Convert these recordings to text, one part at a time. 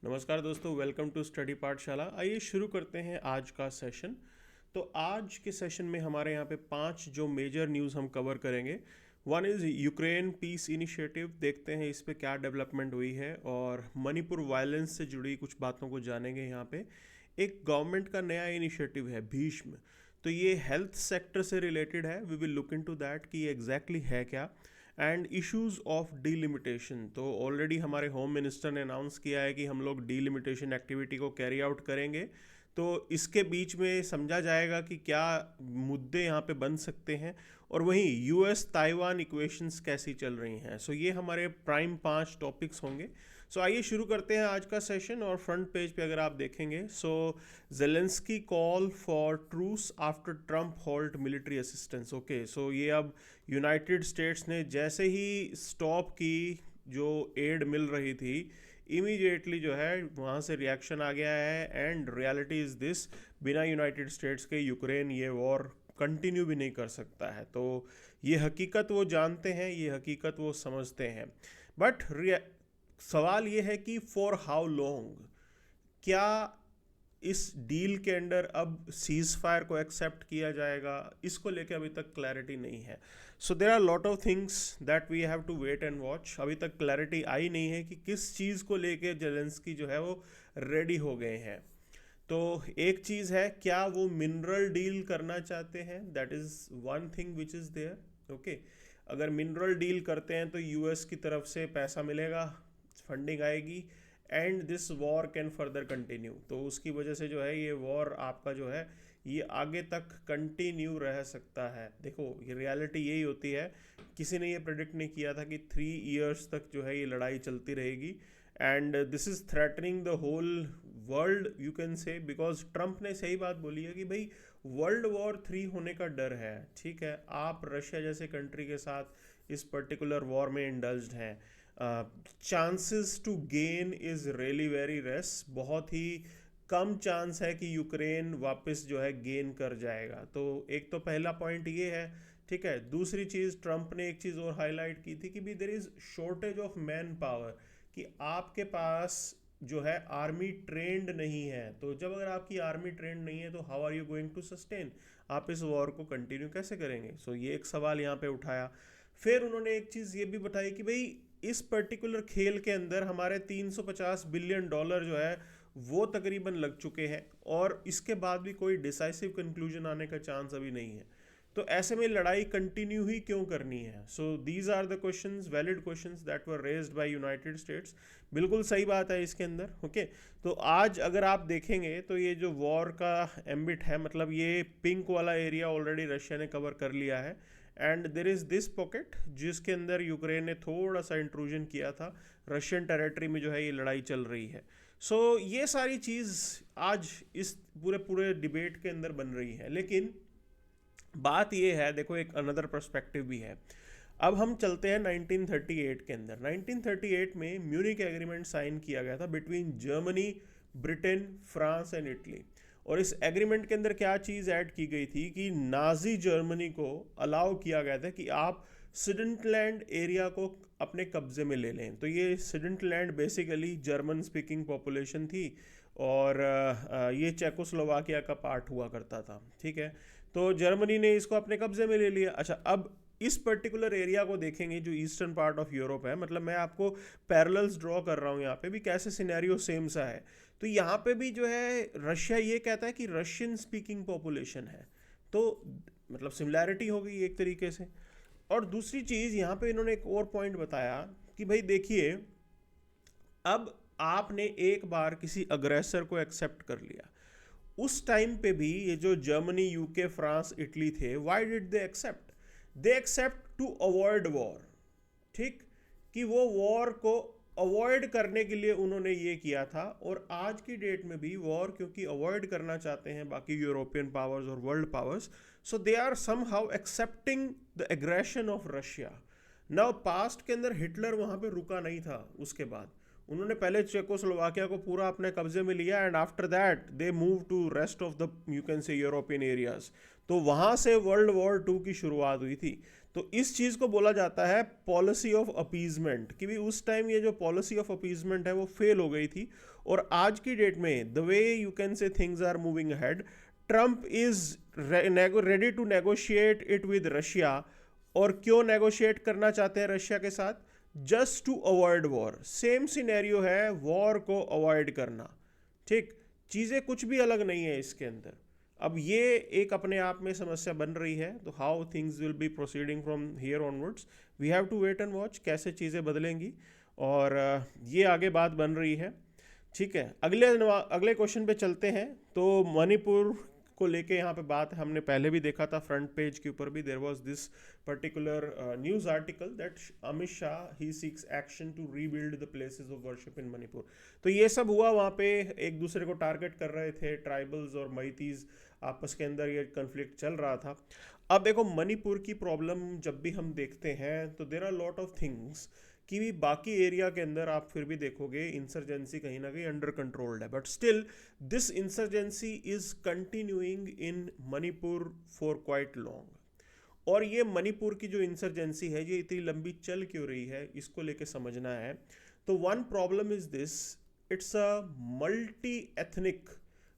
नमस्कार दोस्तों, welcome to study पाठशाला। आइए शुरू करते हैं आज का सेशन। तो आज के सेशन में हमारे यहाँ पे 5 जो मेजर न्यूज़ हम कवर करेंगे। One is Ukraine piece initiative, देखते हैं इस पे क्या डेवलपमेंट हुई है, और मणिपुर वायलेंस से जुड़ी कुछ बातों को जानेंगे यहाँ पे। एक गवर्नमेंट का नया इनिशिएटिव है भीष्म, तो ये हेल्थ सेक्टर से रिलेटेड है। We will look into that कि ये एग्जैक्टली है क्या। एंड इश्यूज ऑफ डीलिमिटेशन, तो ऑलरेडी हमारे होम मिनिस्टर ने अनाउंस किया है कि हम लोग डीलिमिटेशन एक्टिविटी को कैरी आउट करेंगे। तो इसके बीच में समझा जाएगा कि क्या मुद्दे यहाँ पे बन सकते हैं, और वहीं यूएस ताइवान इक्वेशंस कैसी चल रही हैं। सो ये हमारे प्राइम 5 टॉपिक्स होंगे। सो आइए शुरू करते हैं आज का सेशन। और फ्रंट पेज पे अगर आप देखेंगे, so Zelensky call for truce after Trump halt military assistance. Okay, so ये अब यूनाइटेड स्टेट्स ने जैसे ही स्टॉप की जो एड मिल रही थी, इमीडिएटली जो है वहाँ से रिएक्शन आ गया है। एंड रियलिटी इज़ दिस, बिना यूनाइटेड स्टेट्स के यूक्रेन ये वॉर कंटिन्यू भी नहीं कर सकता है। तो ये हकीकत वो जानते हैं, ये हकीकत वो समझते हैं। बट सवाल ये है कि फॉर हाउ लॉन्ग, क्या इस डील के अंडर अब सीज फायर को एक्सेप्ट किया जाएगा, इसको लेके अभी तक क्लैरिटी नहीं है। So there are lot of things that we have to wait and watch. अभी तक क्लैरिटी आई नहीं है कि किस चीज़ को लेके जेलेंस्की जो है वो रेडी हो गए हैं। तो एक चीज़ है, क्या वो मिनरल डील करना चाहते हैं, that is one thing which is there. Okay, अगर मिनरल डील करते हैं तो यूएस की तरफ से पैसा मिलेगा, फंडिंग आएगी, and this war can further continue. तो उसकी वजह से जो है ये वॉर आपका जो है ये आगे तक कंटिन्यू रह सकता है। देखो, ये रियलिटी यही होती है, किसी ने ये प्रेडिक्ट नहीं किया था कि 3 इयर्स तक जो है ये लड़ाई चलती रहेगी। And this is threatening the whole world, you can say, because Trump ने सही बात बोली है कि भाई वर्ल्ड वॉर 3 होने का डर है। ठीक है, आप रशिया जैसे कंट्री के साथ इस पर्टिकुलर वॉर में इंडल्ज्ड हैं। Chances to gain is really very less, बहुत ही कम चांस है कि यूक्रेन वापस जो है गेन कर जाएगा। तो एक तो पहला पॉइंट ये है। ठीक है, दूसरी चीज़, ट्रम्प ने एक चीज़ और हाईलाइट की थी कि भी there is shortage of man power, कि आपके पास जो है आर्मी ट्रेंड नहीं है। तो जब अगर आपकी आर्मी ट्रेंड नहीं है तो how are you going to sustain, आप इस वॉर को कंटिन्यू कैसे करेंगे। सो ये एक सवाल यहाँ पे उठाया। फिर उन्होंने एक चीज़ ये भी बताई कि भाई इस पर्टिकुलर खेल के अंदर हमारे 350 बिलियन डॉलर जो है वो तकरीबन लग चुके हैं, और इसके बाद भी कोई डिसाइसिव कंक्लूजन आने का चांस अभी नहीं है। तो ऐसे में लड़ाई कंटिन्यू ही क्यों करनी है। So these are the questions, valid questions that were raised by United States. बिल्कुल सही बात है इसके अंदर। ओके, तो आज अगर आप देखेंगे तो ये जो वॉर का एम्बिट है, मतलब ये पिंक वाला एरिया ऑलरेडी रशिया ने कवर कर लिया है, and there is this pocket जिसके अंदर यूक्रेन ने थोड़ा सा इंट्रूजन किया था, रशियन टेरिटरी में जो है ये लड़ाई चल रही है। सो ये सारी चीज़ आज इस पूरे पूरे डिबेट के अंदर बन रही है। लेकिन बात ये है, देखो एक अनदर पर्सपेक्टिव भी है। अब हम चलते हैं 1938 के अंदर। 1938 में म्यूनिक एग्रीमेंट साइन किया गया था between Germany, Britain, France and Italy. और इस एग्रीमेंट के अंदर क्या चीज़ ऐड की गई थी कि नाजी जर्मनी को अलाउ किया गया था कि आप सुडेंटलैंड एरिया को अपने कब्जे में ले लें। तो ये सुडेंटलैंड बेसिकली जर्मन स्पीकिंग पॉपुलेशन थी, और ये चेकोस्लोवाकिया का पार्ट हुआ करता था। ठीक है, तो जर्मनी ने इसको अपने कब्जे में ले लिया। अच्छा, अब इस पर्टिकुलर एरिया को देखेंगे जो ईस्टर्न पार्ट ऑफ यूरोप है, मतलब मैं आपको पैरेलल्स ड्रॉ कर रहा हूँ यहाँ पे भी, कैसे सिनेरियो सेम सा है। तो यहाँ पे भी जो है रशिया ये कहता है कि रशियन स्पीकिंग पॉपुलेशन है, तो मतलब सिमिलैरिटी हो गई एक तरीके से। और दूसरी चीज़ यहाँ पे इन्होंने एक और पॉइंट बताया कि भाई देखिए, अब आपने एक बार किसी अग्रेसर को एक्सेप्ट कर लिया, उस टाइम पे भी ये जो जर्मनी, यूके, फ्रांस, इटली थे, why did they accept? They accept to avoid war. ठीक, कि वो वॉर को अवॉइड करने के लिए उन्होंने ये किया था। और आज की डेट में भी वॉर क्योंकि अवॉइड करना चाहते हैं बाकी यूरोपियन पावर्स और world powers, so they are somehow accepting the aggression of Russia. Now past के अंदर हिटलर वहाँ पे रुका नहीं था, उसके बाद उन्होंने पहले चेकोस्लोवाकिया को पूरा अपने कब्जे में लिया, and after that they move to rest of the, you can say, European areas. तो वहाँ से वर्ल्ड वॉर 2 की शुरुआत हुई थी। तो इस चीज़ को बोला जाता है पॉलिसी ऑफ अपीजमेंट, कि भी उस टाइम ये जो पॉलिसी ऑफ अपीजमेंट है वो फेल हो गई थी। और आज की डेट में the way you can say things are moving ahead, Trump is ready to negotiate it with Russia. और क्यों नेगोशिएट करना चाहते हैं रशिया के साथ? Just to avoid war. Same scenario है, वॉर को अवॉइड करना। ठीक, चीज़ें कुछ भी अलग नहीं है इसके अंदर। अब ये एक अपने आप में समस्या बन रही है। तो how things will be proceeding from here onwards, we have to wait and watch कैसे चीज़ें बदलेंगी। और ये आगे बात बन रही है। ठीक है, अगले क्वेश्चन पे चलते हैं। तो मणिपुर को लेके यहाँ पे बात हमने पहले भी देखा था, फ्रंट पेज के ऊपर भी there was this particular news article that Amit Shah he seeks action to rebuild the places of worship in Manipur. तो ये सब हुआ, वहाँ पे एक दूसरे को टारगेट कर रहे थे, ट्राइबल्स और मैतीज आपस के अंदर ये कन्फ्लिक्ट चल रहा था। अब देखो मणिपुर की प्रॉब्लम जब भी हम देखते हैं तो there are lot of things कि भी बाकी एरिया के अंदर आप फिर भी देखोगे इंसर्जेंसी कहीं ना कहीं अंडर कंट्रोल्ड है, but still this insurgency is continuing in Manipur for quite long. और ये मणिपुर की जो इंसर्जेंसी है ये इतनी लंबी चल क्यों रही है, इसको लेके समझना है। तो one problem is this, it's a multi ethnic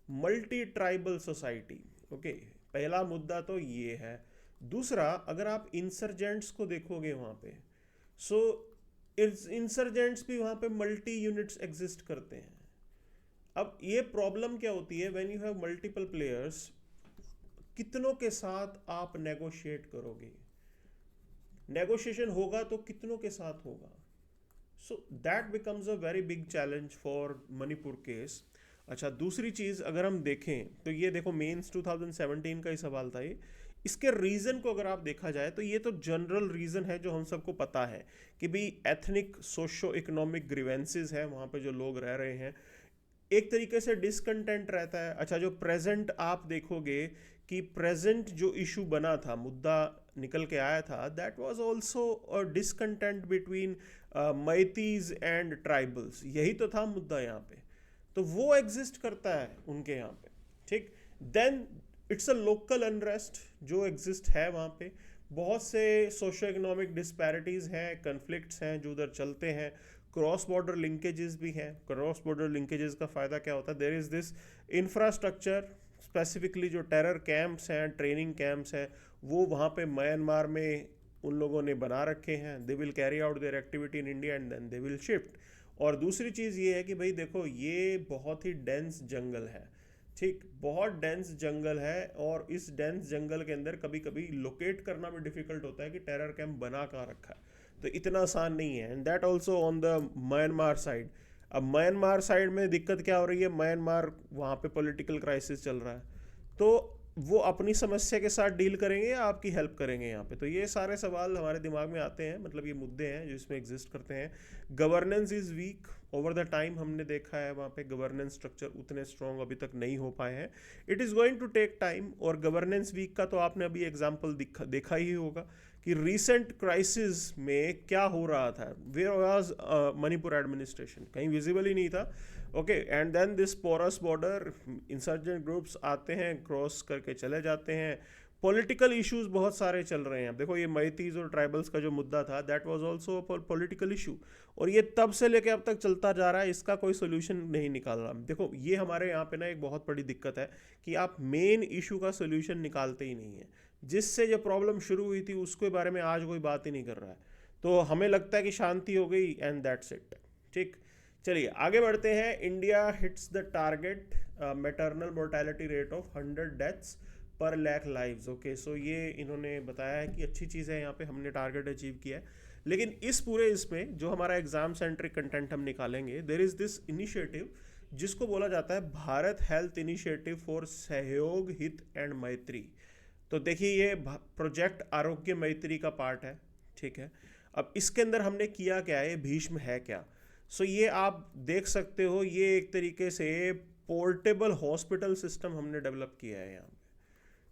multi tribal society. Okay, पहला मुद्दा तो ये है। दूसरा, अगर आप इंसर्जेंट्स को देखोगे वहाँ पे, सो इंसर्जेंट्स भी वहाँ पे मल्टी यूनिट्स एग्जिस्ट करते हैं। अब ये प्रॉब्लम क्या होती है, when you have multiple players, कितनों के साथ आप नेगोशिएट करोगे? नेगोशिएशन होगा तो कितनों के साथ होगा? So that becomes a very big challenge for Manipur case. अच्छा, दूसरी चीज़ अगर हम देखें तो ये देखो मेंस 2017 का ही सवाल था ये। इसके रीज़न को अगर आप देखा जाए तो ये तो जनरल रीज़न है जो हम सबको पता है कि भाई एथनिक सोशो इकोनॉमिक ग्रीवेंसेस है वहाँ पे जो लोग रह रहे हैं, एक तरीके से डिसकंटेंट रहता है। अच्छा, जो प्रेजेंट आप देखोगे कि प्रेजेंट जो इशू बना था, मुद्दा निकल के आया था, that was also a discontent between Meiteis and tribals. यही तो था मुद्दा यहाँ पे, तो वो एग्जिस्ट करता है उनके यहाँ पे। ठीक, then it's a local unrest जो एग्जिस्ट है वहाँ पे। बहुत से सोशो इकोनॉमिक डिस्पैरिटीज़ हैं, कन्फ्लिक्ट्स हैं जो उधर चलते हैं। क्रॉस बॉर्डर लिंकेजेस भी हैं। क्रॉस बॉर्डर लिंकेजेस का फ़ायदा क्या होता है? There is this infrastructure, specifically जो टेरर कैंप्स हैं, ट्रेनिंग कैंप्स हैं, वो वहाँ पे म्यांमार में उन लोगों ने बना रखे हैं। They will carry out their activity in India and then they will shift. और दूसरी चीज़ ये है कि भाई देखो ये बहुत ही डेंस जंगल है। ठीक, बहुत डेंस जंगल है, और इस डेंस जंगल के अंदर कभी कभी लोकेट करना भी डिफिकल्ट होता है कि टेरर कैंप बना कहाँ रखा है। तो इतना आसान नहीं है, and that also on the Myanmar side. अब म्यांमार साइड में दिक्कत क्या हो रही है, म्यांमार वहाँ पे पॉलिटिकल क्राइसिस चल रहा है, तो वो अपनी समस्या के साथ डील करेंगे या आपकी हेल्प करेंगे यहाँ पे? तो ये सारे सवाल हमारे दिमाग में आते हैं, मतलब ये मुद्दे हैं जो इसमें एग्जिस्ट करते हैं। Governance is week over the time, हमने देखा है वहाँ पे गवर्नेंस स्ट्रक्चर उतने स्ट्रॉन्ग अभी तक नहीं हो पाए हैं। It is going to take time. और गवर्नेंस वीक का तो आपने अभी एग्जाम्पल देखा ही होगा कि रिसेंट क्राइसिस में क्या हो रहा था। Where was Manipur administration? कहीं विजिबल ही नहीं था। Okay, and then this porous border, insurgent groups आते हैं, क्रॉस करके चले जाते हैं। पॉलिटिकल इश्यूज बहुत सारे चल रहे हैं। अब देखो ये मैतीज और ट्राइबल्स का जो मुद्दा था, that was also political issue, और ये तब से लेके अब तक चलता जा रहा है, इसका कोई सोल्यूशन नहीं निकाल रहा। देखो ये हमारे यहाँ पे ना एक बहुत बड़ी दिक्कत है कि आप मेन इशू का सोल्यूशन निकालते ही नहीं है। जिससे जो प्रॉब्लम शुरू हुई थी उसके बारे में आज कोई बात ही नहीं कर रहा है, तो हमें लगता है कि शांति हो गई एंड दैट्स इट। ठीक, चलिए आगे बढ़ते हैं। India hits the target maternal mortality rate of 100 deaths पर लाख लाइव्स। ओके, सो ये इन्होंने बताया है कि अच्छी चीज़ है, यहाँ पे हमने टारगेट अचीव किया है। लेकिन इस पूरे इसमें जो हमारा एग्जाम सेंट्रिक कंटेंट हम निकालेंगे, देर इज़ दिस इनिशिएटिव जिसको बोला जाता है भारत हेल्थ इनिशिएटिव फॉर सहयोग, हित एंड मैत्री। तो देखिए ये प्रोजेक्ट आरोग्य मैत्री का पार्ट है। ठीक है, अब इसके अंदर हमने किया क्या है, भीष्म है क्या? सो ये आप देख सकते हो, ये एक तरीके से पोर्टेबल हॉस्पिटल सिस्टम हमने डेवलप किया है यहाँ पे।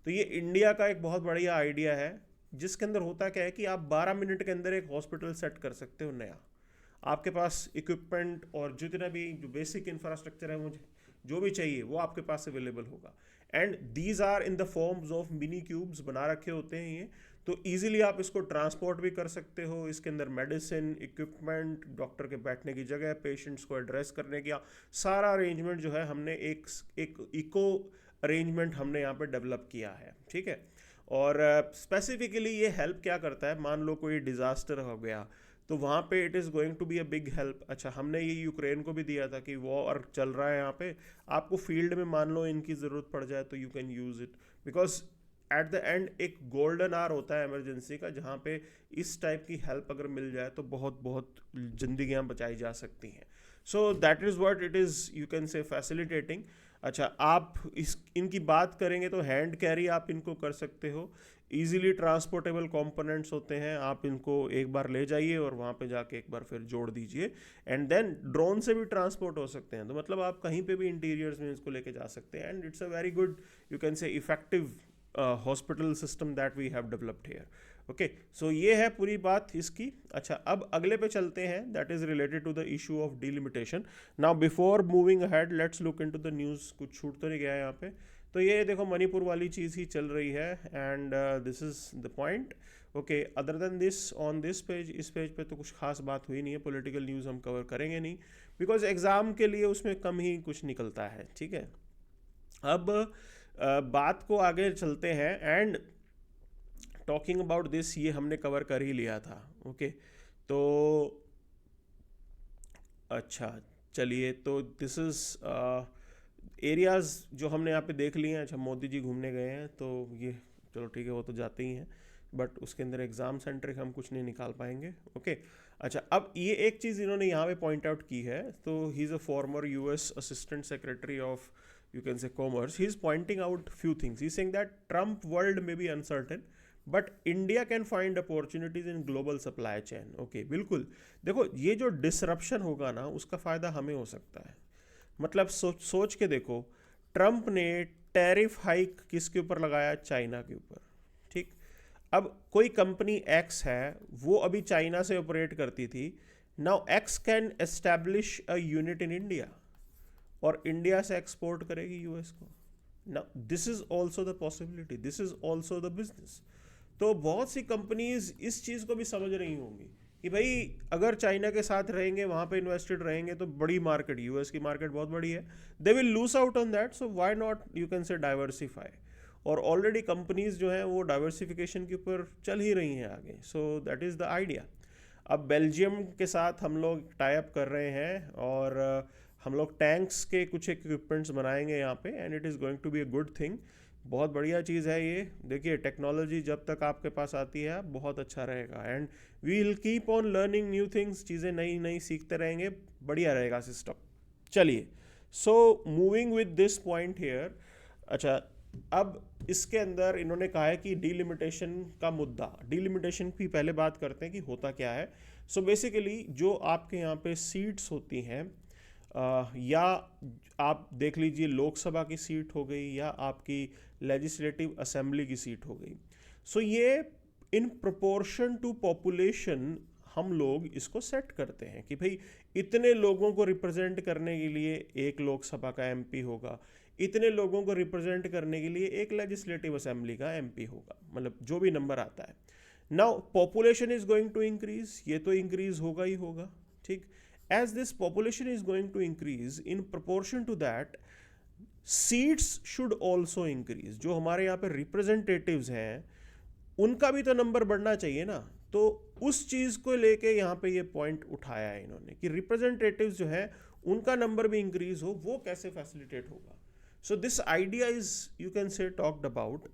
तो ये इंडिया का एक बहुत बढ़िया आइडिया है, जिसके अंदर होता क्या है कि आप 12 मिनट के अंदर एक हॉस्पिटल सेट कर सकते हो नया। आपके पास इक्विपमेंट और जितना भी जो बेसिक इंफ्रास्ट्रक्चर है, मुझे जो भी चाहिए वो आपके पास अवेलेबल होगा। And these are in the forms of mini cubes बना रखे होते हैं ये। तो ईजिली आप इसको ट्रांसपोर्ट भी कर सकते हो। इसके अंदर मेडिसिन, इक्विपमेंट, डॉक्टर के बैठने की जगह, पेशेंट्स को एड्रेस करने की सारा अरेंजमेंट जो है हमने एक इको अरेंजमेंट हमने यहाँ पे डेवलप किया है, ठीक है। और स्पेसिफिकली ये हेल्प क्या करता है, मान लो कोई डिज़ास्टर हो गया तो वहाँ पे it is going to be a big help. अच्छा, हमने ये यूक्रेन को भी दिया था कि वॉर चल रहा है यहाँ पे, आपको फील्ड में मान लो इनकी ज़रूरत पड़ जाए तो you can use it, because at the and एक गोल्डन आवर होता है इमरजेंसी का, जहाँ पे इस टाइप की हेल्प अगर मिल जाए तो बहुत बहुत जिंदगियाँ बचाई जा सकती हैं। सो that is what it is, you can से फैसिलिटेटिंग। अच्छा, आप इनकी बात करेंगे तो हैंड कैरी आप इनको कर सकते हो, इजीली ट्रांसपोर्टेबल कंपोनेंट्स होते हैं, आप इनको एक बार ले जाइए और वहाँ पे जाके एक बार फिर जोड़ दीजिए, एंड देन ड्रोन से भी ट्रांसपोर्ट हो सकते हैं। तो मतलब आप कहीं पे भी इंटीरियर्स में इसको लेके जा सकते हैं, and it's a very good, you can say effective hospital system that we have developed here. Okay, so ये है पूरी बात इसकी। अच्छा, अब अगले पे चलते हैं, that is related to the issue of delimitation. Now before moving ahead let's look into the news, कुछ छूट तो नहीं गया है यहाँ पे। तो ये देखो मणिपुर वाली चीज़ ही चल रही है, and this is the point. Okay, other than this on this page, इस पेज पे तो कुछ खास बात हुई नहीं है, पॉलिटिकल न्यूज़ हम कवर करेंगे नहीं, बिकॉज एग्ज़ाम के लिए उसमें कम ही कुछ निकलता है, ठीक है। अब बात को आगे चलते हैं, एंड टॉकिंग अबाउट दिस ये हमने कवर कर ही लिया था। ओके, तो अच्छा चलिए, तो दिस इज़ एरियाज़ जो हमने यहाँ पे देख लिए हैं। अच्छा, मोदी जी घूमने गए हैं तो ये चलो ठीक है, वो तो जाते ही हैं, बट उसके अंदर एग्ज़ाम सेंटर हम कुछ नहीं निकाल पाएंगे। ओके, अच्छा, अब ये एक चीज़ इन्होंने यहाँ पे पॉइंट आउट की है, तो he is a former US assistant secretary of, you can say, commerce. He is pointing out few things. He's saying that Trump world may be uncertain but India can find opportunities in global supply chain. Okay, बिल्कुल। देखो, ये जो disruption होगा ना, उसका फ़ायदा हमें हो सकता है। मतलब सोच के देखो, ट्रंप ने टैरिफ हाइक किसके ऊपर लगाया? चाइना के ऊपर, ठीक। अब कोई कंपनी एक्स है, वो अभी चाइना से ऑपरेट करती थी, now x can establish a unit in India और इंडिया से एक्सपोर्ट करेगी यूएस को। ना, this is also the possibility, this is also the business. तो बहुत सी कंपनीज इस चीज़ को भी समझ रही होंगी कि भाई अगर चाइना के साथ रहेंगे, वहाँ पे इन्वेस्टेड रहेंगे, तो बड़ी मार्केट, यूएस की मार्केट बहुत बड़ी है, they will lose out on that, so why not, you can से डाइवर्सिफाई। और ऑलरेडी कंपनीज जो हैं वो डाइवर्सिफिकेशन के ऊपर चल ही रही हैं आगे, सो दैट इज़ द आइडिया। अब बेल्जियम के साथ हम लोग टाई अप कर रहे हैं, और हम लोग टैंक्स के कुछ इक्विपमेंट्स बनाएंगे यहाँ पे, and it is going to be a good thing. बहुत बढ़िया चीज़ है ये। देखिए, टेक्नोलॉजी जब तक आपके पास आती है बहुत अच्छा रहेगा, and we will keep on learning new things, चीज़ें नई नई सीखते रहेंगे, बढ़िया रहेगा सिस्टम। चलिए, so moving with this point here. अच्छा, अब इसके अंदर इन्होंने कहा है कि डीलिमिटेशन का मुद्दा, डीलिमिटेशन की पहले बात करते हैं कि होता क्या है। सो बेसिकली जो आपके यहाँ पे सीट्स होती हैं, या आप देख लीजिए लोकसभा की सीट हो गई या आपकी लेजिस्लेटिव असेंबली की सीट हो गई, सो ये इन प्रोपोर्शन टू पॉपुलेशन हम लोग इसको सेट करते हैं कि भाई इतने लोगों को रिप्रेजेंट करने के लिए एक लोकसभा का एमपी होगा, इतने लोगों को रिप्रेजेंट करने के लिए एक लेजिस्लेटिव असेंबली का एमपी होगा, मतलब जो भी नंबर आता है। Now population is going to increase, ये तो इंक्रीज होगा ही होगा, ठीक। As this population is going to increase, in proportion to that, seats should also increase. जो हमारे यहाँ पे रिप्रेजेंटेटिव्स हैं, उनका भी तो नंबर बढ़ना चाहिए ना। तो उस चीज़ को लेके यहाँ पे ये पॉइंट उठाया है इन्होंने कि रिप्रेजेंटेटिव्स जो है उनका नंबर भी इंक्रीज हो, वो कैसे फैसिलिटेट होगा। So this idea is, you can से, टॉक्ड अबाउट।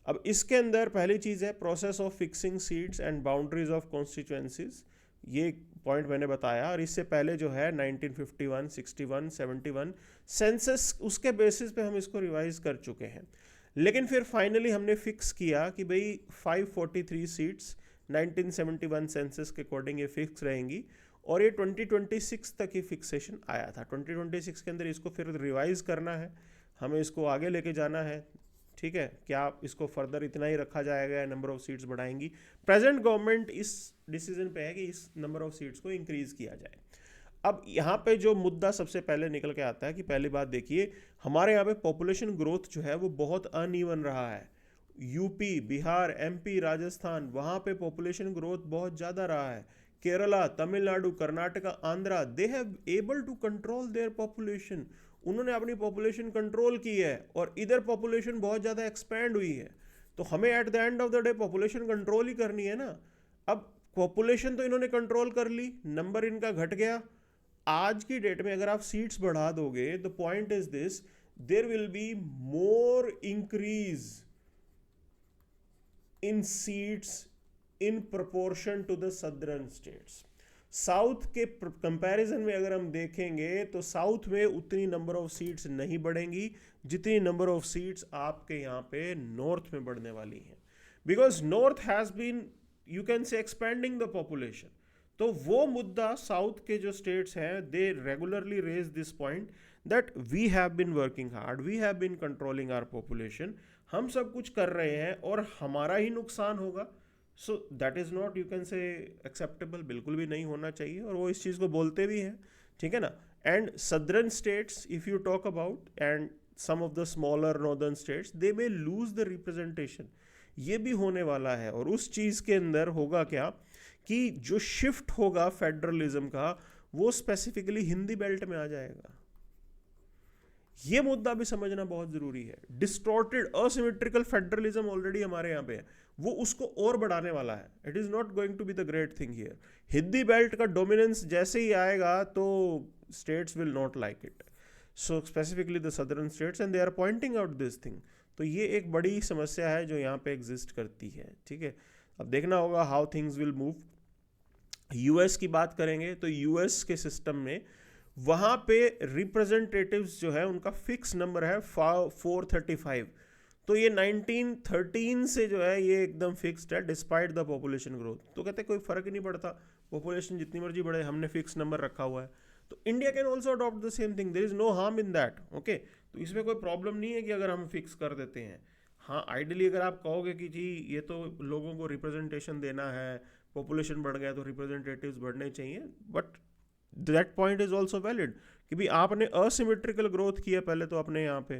अब इसके अंदर पहली चीज़ है process of fixing seats and boundaries of constituencies, ये पॉइंट मैंने बताया। और इससे पहले जो है 1951, 61, 71 सेंसस, उसके बेसिस पे हम इसको रिवाइज कर चुके हैं, लेकिन फिर फाइनली हमने फिक्स किया कि भाई 543 सीट्स 1971 सेंसस के अकॉर्डिंग ये फिक्स रहेंगी, और ये 2026 तक ही फिक्सेशन आया था। 2026 के अंदर इसको फिर रिवाइज करना है, हमें इसको आगे लेके जाना है, ठीक है। क्या इसको फर्दर इतना ही रखा जाएगा, नंबर ऑफ सीट्स बढ़ाएंगी? प्रेजेंट गवर्नमेंट इस डिसीजन पे है कि इस नंबर ऑफ सीट्स को इंक्रीज किया जाए। अब यहाँ पे जो मुद्दा सबसे पहले निकल के आता है कि पहली बात देखिए, हमारे यहाँ पे पॉपुलेशन ग्रोथ जो है वो बहुत अनइवन रहा है। यूपी, बिहार, एमपी, राजस्थान, वहाँ पे पॉपुलेशन ग्रोथ बहुत ज़्यादा रहा है। Kerala, Tamil Nadu, Karnataka, Andhra, they have able to control their population. उन्होंने अपनी पॉपुलेशन कंट्रोल की है और इधर पॉपुलेशन बहुत ज़्यादा एक्सपैंड हुई है। तो हमें at the end of the day population control ही करनी है ना। अब पॉपुलेशन तो इन्होंने कंट्रोल कर ली, नंबर इनका घट गया। आज की डेट में अगर आप सीट्स बढ़ा दोगे, the point is this, there will be more increase in seats in proportion to the southern states. South के कंपैरिजन में अगर हम देखेंगे तो साउथ में उतनी नंबर ऑफ सीट्स नहीं बढ़ेंगी जितनी नंबर ऑफ सीट्स आपके यहाँ पे नॉर्थ में बढ़ने वाली हैं, because north has been, you can say, expanding the population. तो वो मुद्दा साउथ के जो स्टेट्स हैं, they regularly raise this point that we have been working hard, we have been controlling our population. हम सब कुछ कर रहे हैं और हमारा ही नुकसान होगा। सो that is not, you can से, एक्सेप्टेबल, बिल्कुल भी नहीं होना चाहिए, और वो इस चीज़ को बोलते भी हैं, ठीक है ना। And southern states if you talk about, and some of the smaller northern states, they may lose the representation. ये भी होने वाला है, और उस चीज़ के अंदर होगा क्या कि जो शिफ्ट होगा फेडरलिज्म का, वो स्पेसिफिकली हिंदी बेल्ट में आ जाएगा। ये मुद्दा भी समझना बहुत जरूरी है। डिस्टॉर्टेड असिमेट्रिकल फेडरलिज्म ऑलरेडी हमारे यहाँ पे है, वो उसको और बढ़ाने वाला है। It is not going to be the great thing here. Hindi belt का डोमिनेंस जैसे ही आएगा तो states will not like it, so specifically the southern states, and they are pointing out this thing. तो ये एक बड़ी समस्या है जो यहाँ पे एग्जिस्ट करती है, ठीक है। अब देखना होगा how things will move. US की बात करेंगे तो यूएस के सिस्टम में वहाँ पे रिप्रेजेंटेटिव्स जो है उनका फिक्स नंबर है 435। तो ये 1913 से जो है ये एकदम फिक्स्ड है डिस्पाइट द पॉपुलेशन ग्रोथ। तो कहते हैं कोई फर्क ही नहीं पड़ता, पॉपुलेशन जितनी मर्जी बढ़े, हमने फिक्स नंबर रखा हुआ है। तो India can also adopt the same thing, there is no harm in that, okay. तो इसमें कोई प्रॉब्लम नहीं है कि अगर हम फिक्स कर देते हैं। हाँ, आइडियली अगर आप कहोगे कि जी ये तो लोगों को रिप्रेजेंटेशन देना है, पॉपुलेशन बढ़ गया तो रिप्रेजेंटेटिव्स बढ़ने चाहिए, but that point is also valid कि भी आपने असिमेट्रिकल ग्रोथ किया पहले तो अपने यहाँ पे,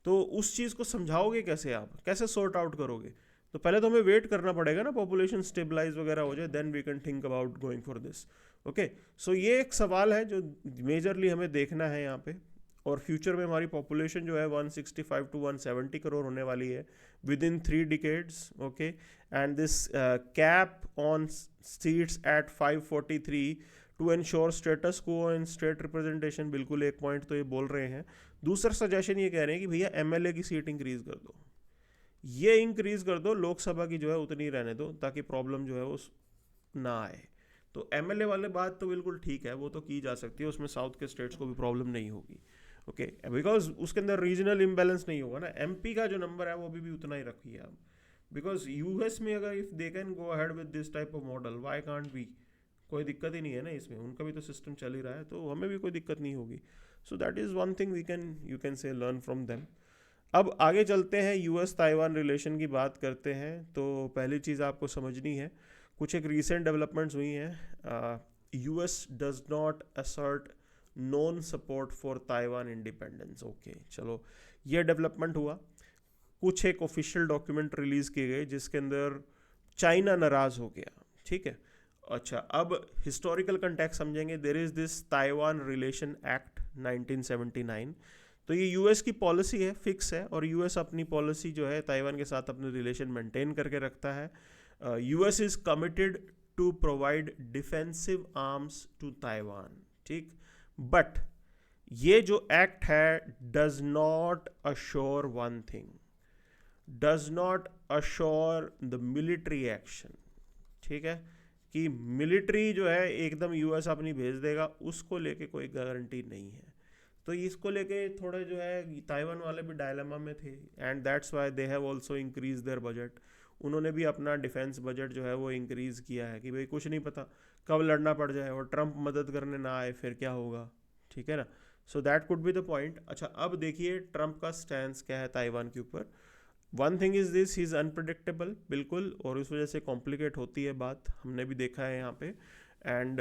तो उस चीज़ को समझाओगे कैसे, आप कैसे सॉर्ट आउट करोगे। तो पहले तो हमें वेट करना पड़ेगा ना, पॉपुलेशन स्टेबलाइज वगैरह हो जाए, then we can think about going for this, okay. So ये एक सवाल है जो मेजरली हमें देखना है यहाँ पे। और फ्यूचर में हमारी पॉपुलेशन जो है 165 to 170 करोड़ होने वाली है within 3 decades, okay. And this cap on seats at 543 to ensure status quo and state representation, बिल्कुल एक पॉइंट तो ये बोल रहे हैं। दूसरा सजेशन ये कह रहे हैं कि भैया एमएलए की सीट इंक्रीज कर दो, ये इंक्रीज कर दो, लोकसभा की जो है उतनी रहने दो ताकि प्रॉब्लम जो है वो ना आए। तो एमएलए वाले बात तो बिल्कुल ठीक है, वो तो की जा सकती है, उसमें साउथ के स्टेट्स को भी प्रॉब्लम नहीं होगी, ओके, बिकॉज उसके अंदर रीजनल इम्बैलेंस नहीं होगा ना। एमपी का जो नंबर है वो भी उतना ही रखिए आप, बिकॉज यूएस में अगर if they can go ahead with this type of model, why can't be, कोई दिक्कत ही नहीं है ना इसमें, उनका भी तो सिस्टम चल ही रहा है, तो हमें भी कोई दिक्कत नहीं होगी। So that is one thing we can, you can say, learn from them. अब आगे चलते हैं, यूएस ताइवान रिलेशन की बात करते हैं। तो पहली चीज़ आपको समझनी है, कुछ एक रीसेंट डेवलपमेंट्स हुई हैं। US does not assert non support for Taiwan independence, okay, चलो ये डेवलपमेंट हुआ। कुछ एक ऑफिशियल डॉक्यूमेंट रिलीज किए गए जिसके अंदर चाइना नाराज हो गया, ठीक है। अच्छा, अब हिस्टोरिकल कंटेक्स्ट समझेंगे। There is this Taiwan relation act 1979। तो ये यूएस की पॉलिसी है, फिक्स है, और यूएस अपनी पॉलिसी जो है ताइवान के साथ अपने रिलेशन मेंटेन करके रखता है। US is committed to provide defensive arms to Taiwan, ठीक। बट ये जो एक्ट है does not assure one thing, does not assure the military action, ठीक है, कि मिलिट्री जो है एकदम यूएस अपनी भेज देगा, उसको लेके कोई गारंटी नहीं है। तो इसको लेके थोड़े जो है ताइवान वाले भी डायलेमा में थे, and that's why they have also increase their budget. उन्होंने भी अपना डिफेंस बजट जो है वो इंक्रीज किया है कि भाई कुछ नहीं पता कब लड़ना पड़ जाए और ट्रंप मदद करने ना आए फिर क्या होगा, ठीक है ना। So that could be the point. अच्छा, अब देखिए ट्रंप का स्टैंस क्या है ताइवान के ऊपर। One thing is this, he is unpredictable, बिल्कुल, और उस वजह से कॉम्प्लिकेट होती है बात, हमने भी देखा है यहाँ पे। एंड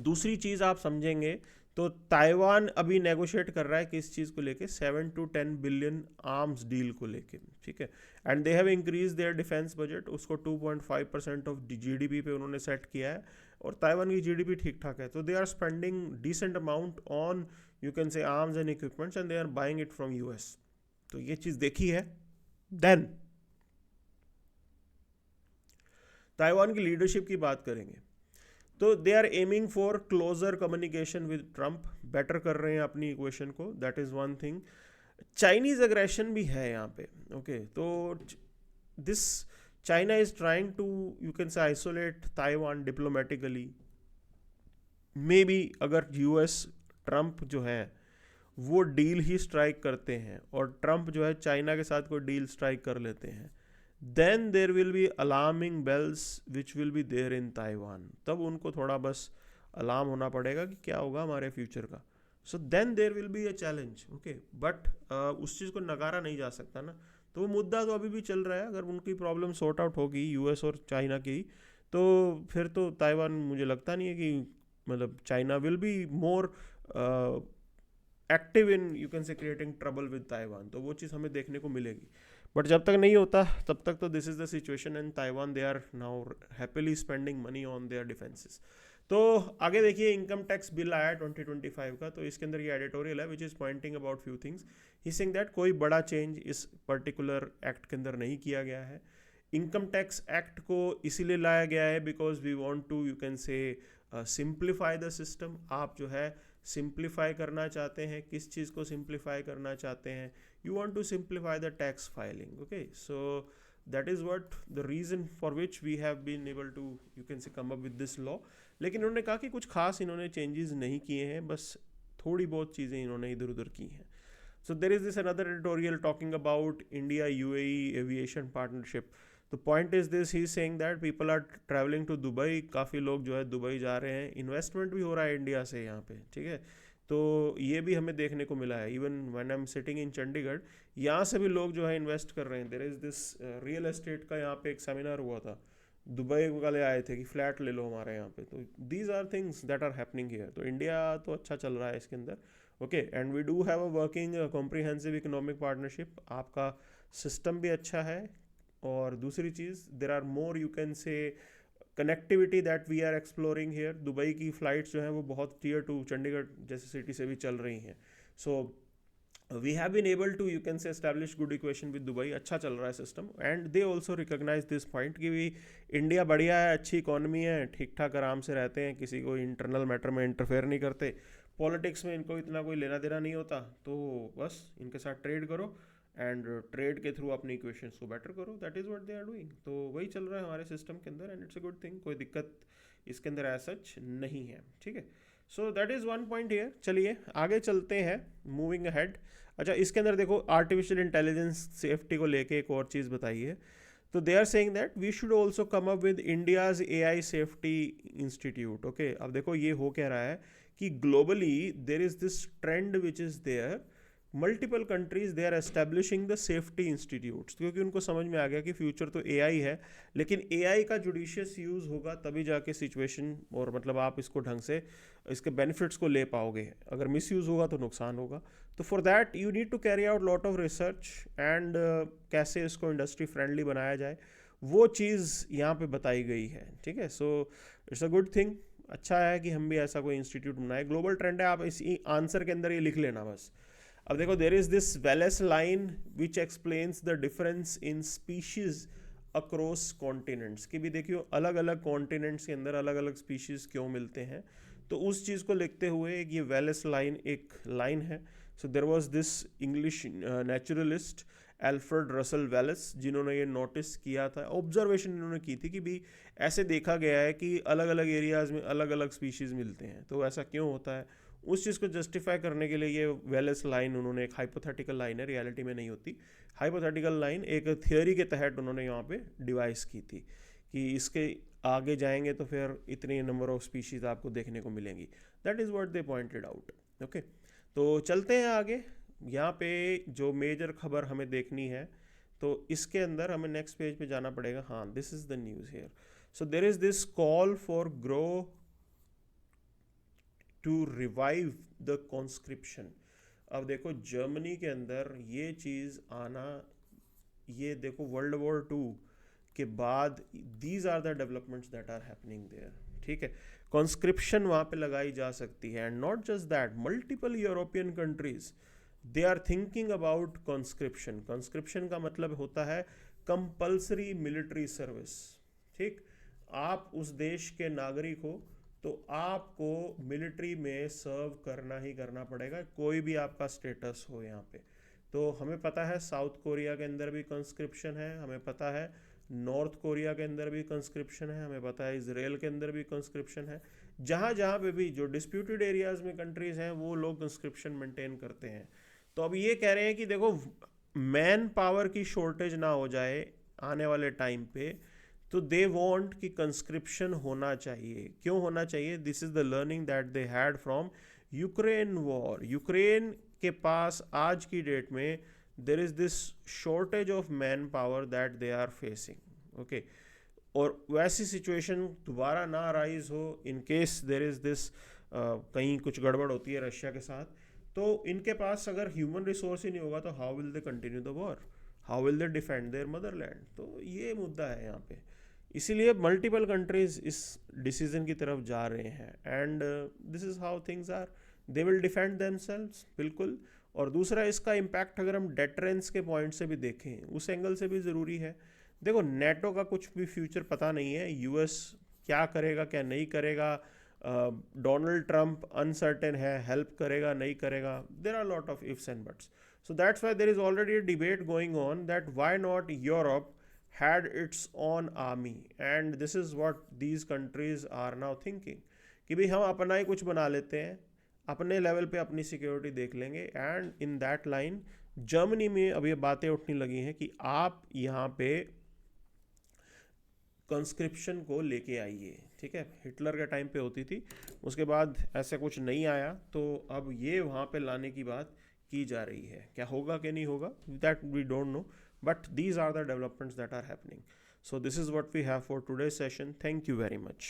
दूसरी चीज़ आप समझेंगे तो ताइवान अभी नेगोशिएट कर रहा है किस चीज़ को लेके, 7 to 10 बिलियन आर्म्स डील को लेके, ठीक है। And they have increase their defence budget, उसको 2.5% ऑफ जीडीपी पे उन्होंने सेट किया है। और ताइवान की जीडीपी ठीक ठाक है, तो they are spending decent amount on you can say arms and equipments and they are buying it from US. तो ये चीज़ देखी है। देन ताइवान की लीडरशिप की बात करेंगे तो they are aiming for closer communication with Trump, better कर रहे हैं अपनी इक्वेशन को, that is one thing. Chinese aggression भी है यहाँ पे, ओके। तो this China is trying to you can say isolate Taiwan diplomatically. Maybe अगर यूएस ट्रम्प जो है वो डील ही स्ट्राइक करते हैं और ट्रम्प जो है चाइना के साथ कोई डील स्ट्राइक कर लेते हैं, then there will be alarming bells which will be there in Taiwan. तब उनको थोड़ा बस अलार्म होना पड़ेगा कि क्या होगा हमारे फ्यूचर का। So then there will be a challenge, okay. But उस चीज़ को नकारा नहीं जा सकता ना, तो वो मुद्दा तो अभी भी चल रहा है। अगर उनकी प्रॉब्लम सॉर्ट आउट होगी यूएस और चाइना की, तो फिर तो ताइवान, मुझे लगता नहीं है कि मतलब China will be more active in you can से क्रिएटिंग ट्रबल विद ताइवान, तो वो चीज़ हमें देखने को मिलेगी। बट जब तक नहीं होता तब तक तो this is the situation in Taiwan, they are now happily spending money on their defences. तो आगे देखिए, इनकम टैक्स बिल आया 2025 का, तो इसके अंदर ये एडिटोरियल है which is Poynting about few things. He saying that कोई बड़ा चेंज इस पर्टिकुलर एक्ट के अंदर नहीं किया गया है। इनकम टैक्स एक्ट को इसीलिए लाया गया है because we want to you can say simplify the system. आप जो है सिंप्लीफाई करना चाहते हैं, किस चीज़ को सिंप्लीफाई करना चाहते हैं, you want to simplify the tax filing, okay? So that is what the reason for which we have been able to you can say come up with this law। लेकिन उन्होंने कहा कि कुछ खास इन्होंने चेंजेस नहीं किए हैं, बस थोड़ी बहुत चीज़ें इन्होंने इधर उधर की हैं। So there is this another editorial talking about India UAE aviation partnership। The point is this, he is saying that people are traveling to Dubai, काफ़ी लोग जो है दुबई जा रहे हैं, इन्वेस्टमेंट भी हो रहा है इंडिया से यहाँ पे, ठीक है। तो ये भी हमें देखने को मिला है। Even when I am sitting in Chandigarh, यहाँ से भी लोग जो है इन्वेस्ट कर रहे हैं। There is this real estate का यहाँ पे एक सेमिनार हुआ था, दुबई वाले आए थे कि फ्लैट ले लो हमारे यहाँ पे। तो these are things that are happening here. तो इंडिया तो अच्छा चल रहा है इसके अंदर, okay. And we do have a working comprehensive economic partnership, आपका सिस्टम भी अच्छा है। और दूसरी चीज़, there are more you can say connectivity that we are exploring here. Dubai की फ़्लाइट्स जो हैं वो बहुत टियर टू चंडीगढ़ जैसे सिटी से भी चल रही हैं। So we have been able to you can say establish good equation with Dubai, अच्छा चल रहा है system. And they also recognise this point कि भी इंडिया बढ़िया है, अच्छी इकॉनमी है, ठीक ठाक आराम से रहते हैं, किसी को इंटरनल मैटर में इंटरफेयर नहीं करते, पॉलिटिक्स में इनको इतना कोई लेना देना नहीं होता, तो बस इनके साथ ट्रेड करो एंड ट्रेड के थ्रू अपनी इक्वेशंस को बेटर करो, that is what they are doing. तो वही चल रहा है हमारे सिस्टम के अंदर and it's a good thing, कोई दिक्कत इसके अंदर एज सच नहीं है, ठीक है। सो that is one point here. चलिए आगे चलते हैं, मूविंग अहेड। अच्छा, इसके अंदर देखो आर्टिफिशियल इंटेलिजेंस सेफ्टी को लेके एक और चीज़ बताइए। तो they are saying that we should also come up with India's AI safety institute, okay. अब देखो ये हो क्या रहा है कि globally there is this trend which is there, multiple countries they are establishing the safety institutes, क्योंकि उनको समझ में आ गया कि फ्यूचर तो AI है, लेकिन AI का जुडिशियस यूज़ होगा तभी जाके सिचुएशन और मतलब आप इसको ढंग से इसके बेनिफिट्स को ले पाओगे। अगर मिस यूज़ होगा तो नुकसान होगा। तो for that you need to carry out lot of research and कैसे इसको इंडस्ट्री फ्रेंडली बनाया जाए, वो चीज़ यहाँ पे बताई गई है, ठीक है। So it's a good thing, अच्छा है कि हम भी ऐसा कोई इंस्टीट्यूट बनाए। ग्लोबल ट्रेंड है, आप इसी आंसर के अंदर ये लिख लेना बस। अब देखो, देर is this Wallace line which explains the difference in species across continents, कि भी देखियो अलग अलग कॉन्टिनेंट्स के अंदर अलग अलग स्पीशीज क्यों मिलते हैं, तो उस चीज़ को लिखते हुए एक ये वेलेस लाइन एक लाइन है। So there was this English naturalist Alfred Russel Wallace, जिन्होंने ये नोटिस किया था, ऑब्जर्वेशन इन्होंने की थी कि भी ऐसे देखा गया है कि अलग अलग एरियाज़ में अलग अलग स्पीशीज़ मिलते हैं, तो ऐसा क्यों होता है। उस चीज़ को जस्टिफाई करने के लिए ये वेलेस लाइन उन्होंने, एक हाइपोथेटिकल लाइन है, रियलिटी में नहीं होती, हाइपोथेटिकल लाइन एक थियोरी के तहत उन्होंने यहाँ पे डिवाइस की थी कि इसके आगे जाएंगे तो फिर इतने नंबर ऑफ स्पीशीज़ आपको देखने को मिलेंगी। That is what they pointed out, okay. तो चलते हैं आगे। यहाँ पे जो मेजर खबर हमें देखनी है, तो इसके अंदर हमें नेक्स्ट पेज पे जाना पड़ेगा। हाँ, this is the news here. So there is this call for grow to revive the conscription. अब देखो जर्मनी के अंदर ये चीज़ आना, ये देखो वर्ल्ड वॉर टू के बाद these are the developments that are happening there, ठीक है। कॉन्स्क्रिप्शन वहाँ पे लगाई जा सकती है, and not just that, multiple European countries they are thinking about conscription. Conscription का मतलब होता है कंपल्सरी मिलिट्री सर्विस, ठीक। आप उस देश के नागरिक हो तो आपको मिलिट्री में सर्व करना ही करना पड़ेगा, कोई भी आपका स्टेटस हो यहाँ पे। तो हमें पता है साउथ कोरिया के अंदर भी कंस्क्रिप्शन है, हमें पता है नॉर्थ कोरिया के अंदर भी कंस्क्रिप्शन है, हमें पता है इसराइल के अंदर भी कंस्क्रिप्शन है। जहाँ जहाँ पे भी जो डिस्प्यूटेड एरियाज में कंट्रीज हैं वो लोग कंस्क्रिप्शन मेंटेन करते हैं। तो अब ये कह रहे हैं कि देखो मैन पावर की शॉर्टेज ना हो जाए आने वाले टाइम पे, तो दे वांट कि कंस्क्रिप्शन होना चाहिए। क्यों होना चाहिए? This is the learning that they had from Ukraine war. Ukraine के पास आज की डेट में there is this shortage of manpower that they are facing, okay. और वैसी सिचुएशन दोबारा ना राइज हो in case there is this, कहीं कुछ गड़बड़ होती है रशिया के साथ, तो इनके पास अगर ह्यूमन रिसोर्स ही नहीं होगा तो how will they continue the war, how will they defend their motherland. तो ये मुद्दा है यहाँ पे, इसीलिए मल्टीपल कंट्रीज इस डिसीजन की तरफ जा रहे हैं, and this is how things are, they will defend themselves, बिल्कुल। और दूसरा इसका इम्पैक्ट अगर हम डेटरेंस के पॉइंट से भी देखें, उस एंगल से भी ज़रूरी है। देखो नेटो का कुछ भी फ्यूचर पता नहीं है, यूएस क्या करेगा क्या नहीं करेगा, डोनाल्ड ट्रंप अनसर्टेन है, हेल्प करेगा नहीं करेगा, there are lot of ifs and buts. So that's why there is already a debate going on that why not Europe had its own army, and this is what these countries are now thinking कि भाई हम अपना ही कुछ बना लेते हैं, अपने level पे अपनी सिक्योरिटी देख लेंगे। And in that line Germany में अब ये बातें उठने लगी हैं कि आप यहाँ पे कंस्क्रिप्शन को लेके आइए, ठीक है। हिटलर के टाइम पे होती थी, उसके बाद ऐसा कुछ नहीं आया, तो अब ये वहाँ पे लाने की बात की जा रही है। क्या होगा कि नहीं होगा, that we don't know, but these are the developments that are happening. So this is what we have for today's session. Thank you very much.